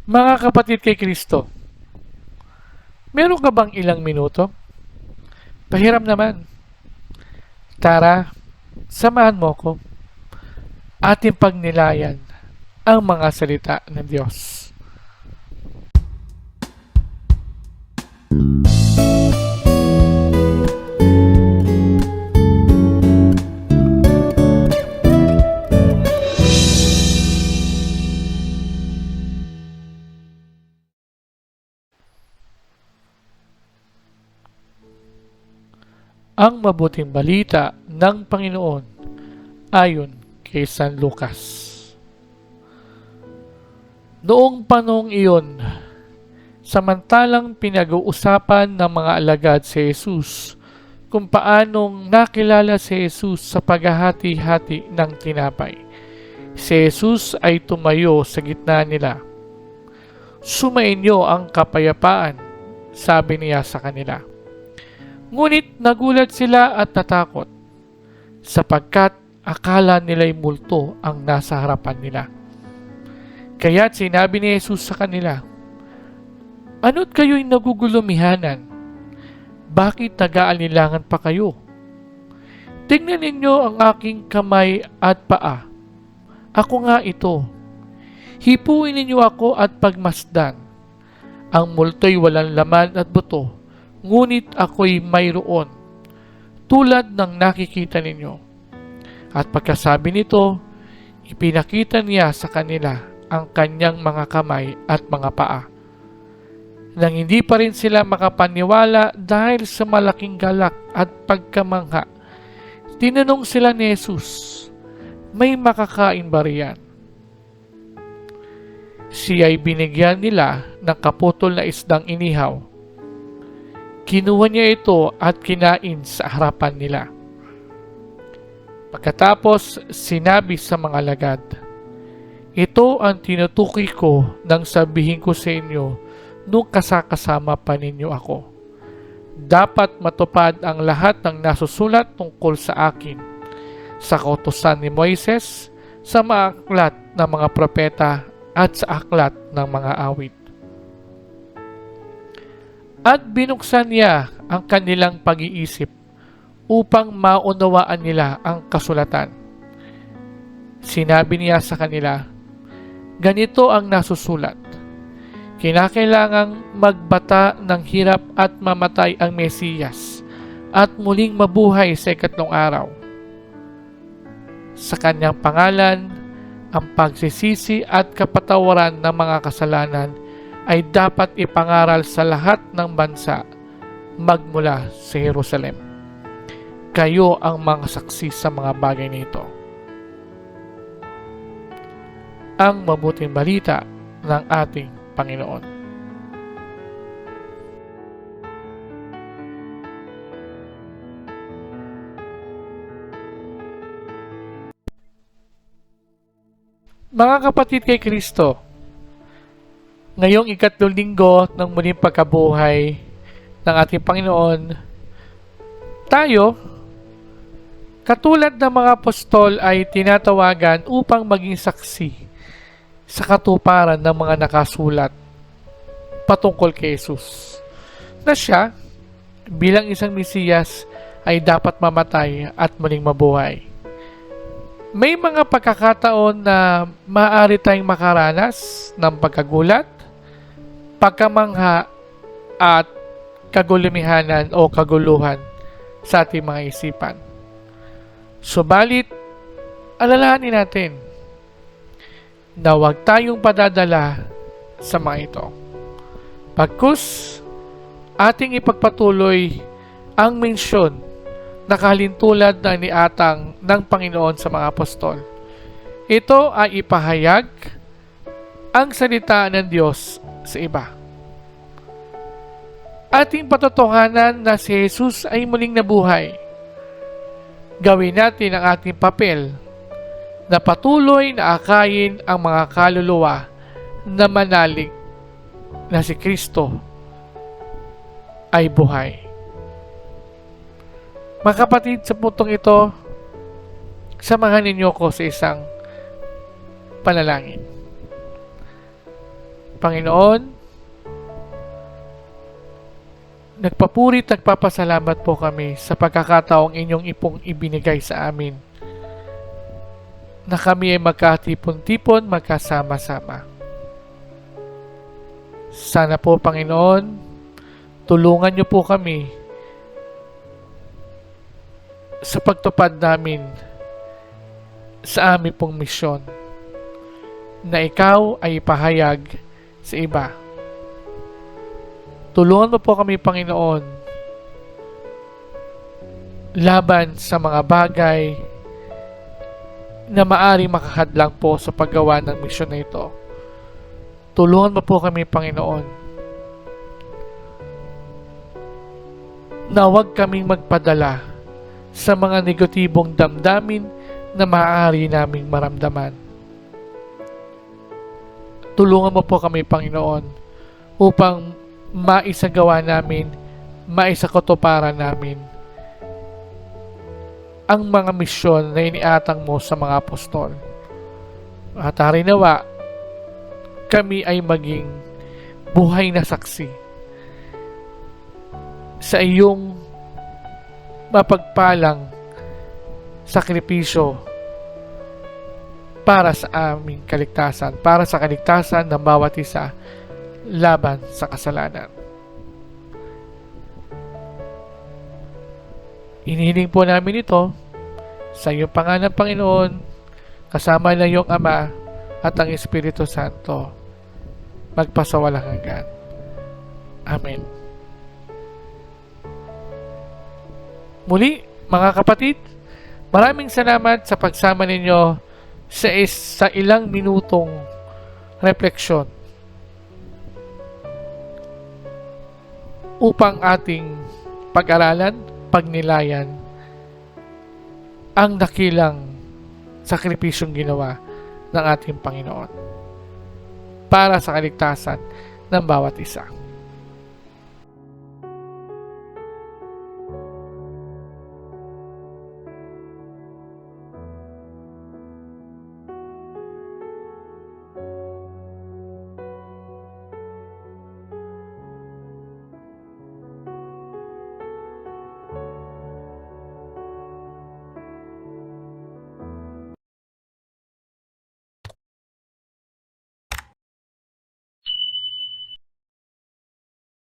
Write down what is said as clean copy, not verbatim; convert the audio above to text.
Mga kapatid kay Kristo, meron ka bang ilang minuto? Pahiram naman. Tara, samahan mo ko. Ating pagnilayan ang mga salita ng Diyos. Ang mabuting balita ng Panginoon ayon kay San Lucas. Noong panahong iyon, samantalang pinag-uusapan ng mga alagad si Jesus kung paanong nakilala si Jesus sa paghahati-hati ng tinapay, si Jesus ay tumayo sa gitna nila. "Sumainyo ang kapayapaan," sabi niya sa kanila. Ngunit nagulat sila at natakot, sapagkat akala nila'y multo ang nasa harapan nila. Kaya't sinabi ni Jesus sa kanila, "Ano't kayo'y nagugulumihanan? Bakit nag-aalinlangan pa kayo? Tingnan ninyo ang aking kamay at paa. Ako nga ito. Hipuin ninyo ako at pagmasdan. Ang multo'y walang laman at buto, ngunit ako'y mayroon, tulad ng nakikita ninyo." At pagkasabi nito, ipinakita niya sa kanila ang kanyang mga kamay at mga paa. Nang hindi pa rin sila makapaniwala dahil sa malaking galak at pagkamangha, tinanong sila ni Jesus, "May makakain ba riyan?" Siya ay binigyan nila ng kaputol na isdang inihaw. Kinuha niya ito at kinain sa harapan nila. Pagkatapos, sinabi sa mga alagad, "Ito ang tinutukoy ko nang sabihin ko sa inyo nung kasama pa ninyo ako. Dapat matupad ang lahat ng nasusulat tungkol sa akin, sa kautusan ni Moises, sa mga aklat ng mga propeta at sa aklat ng mga awit." At binuksan niya ang kanilang pag-iisip upang maunawaan nila ang kasulatan. Sinabi niya sa kanila, "Ganito ang nasusulat. Kinakailangang magbata ng hirap at mamatay ang Mesiyas at muling mabuhay sa ikatlong araw. Sa kanyang pangalan, ang pagsisisi at kapatawaran ng mga kasalanan ay dapat ipangaral sa lahat ng bansa magmula sa Jerusalem. Kayo ang mga saksi sa mga bagay nito." Ang mabuting balita ng ating Panginoon. Mga kapatid kay Kristo, ngayong ikatlong linggo ng muling pagkabuhay ng ating Panginoon, tayo, katulad ng mga apostol, ay tinatawagan upang maging saksi sa katuparan ng mga nakasulat patungkol kay Jesus, na siya, bilang isang Mesiyas, ay dapat mamatay at muling mabuhay. May mga pagkakataon na maaari tayong makaranas ng pagkagulat, pagkamangha at kagulumihanan o kaguluhan sa ating mga isipan. Subalit, alalahanin natin na huwag tayong padadala sa mga ito. Pagkus, ating ipagpatuloy ang mensyon na kalintulad na iniatang ng Panginoon sa mga apostol. Ito ay ipahayag ang salita ng Diyos sa iba. Ating patotohanan na si Jesus ay muling nabuhay. Gawin natin ang ating papel na patuloy na akayin ang mga kaluluwa na manalig na si Kristo ay buhay. Mga kapatid, sa puntong ito, samahan ninyo ko sa isang panalangin. Panginoon, nagpapurit, nagpapasalamat po kami sa pagkakataong inyong ipong ibinigay sa amin na kami ay magkatipon-tipon, magkasama-sama. Sana po, Panginoon, tulungan niyo po kami sa pagtupad namin sa aming pong misyon na ikaw ay ipahayag sa iba. Tulungan mo po kami, Panginoon, laban sa mga bagay na maari makahadlang po sa paggawa ng misyon na ito. Tulungan mo po kami, Panginoon, na huwag kaming magpadala sa mga negatibong damdamin na maaari naming maramdaman. Tulungan mo po kami, Panginoon, upang maisagawa namin, maisakatuparan namin ang mga misyon na iniatang mo sa mga apostol. At harinawa, kami ay maging buhay na saksi sa iyong mapagpalang sakripisyo para sa aming kaligtasan, para sa kaligtasan ng bawat isa laban sa kasalanan. Hinihiling po namin ito sa iyong pangalan, Panginoon, kasama ng iyong Ama at ang Espiritu Santo, magpasawalang hanggan. Amen. Muli, mga kapatid, maraming salamat sa pagsama ninyo sa ilang minutong refleksyon upang ating pag-aralan, pagnilayan ang dakilang sakripisyong ginawa ng ating Panginoon para sa kaligtasan ng bawat isa.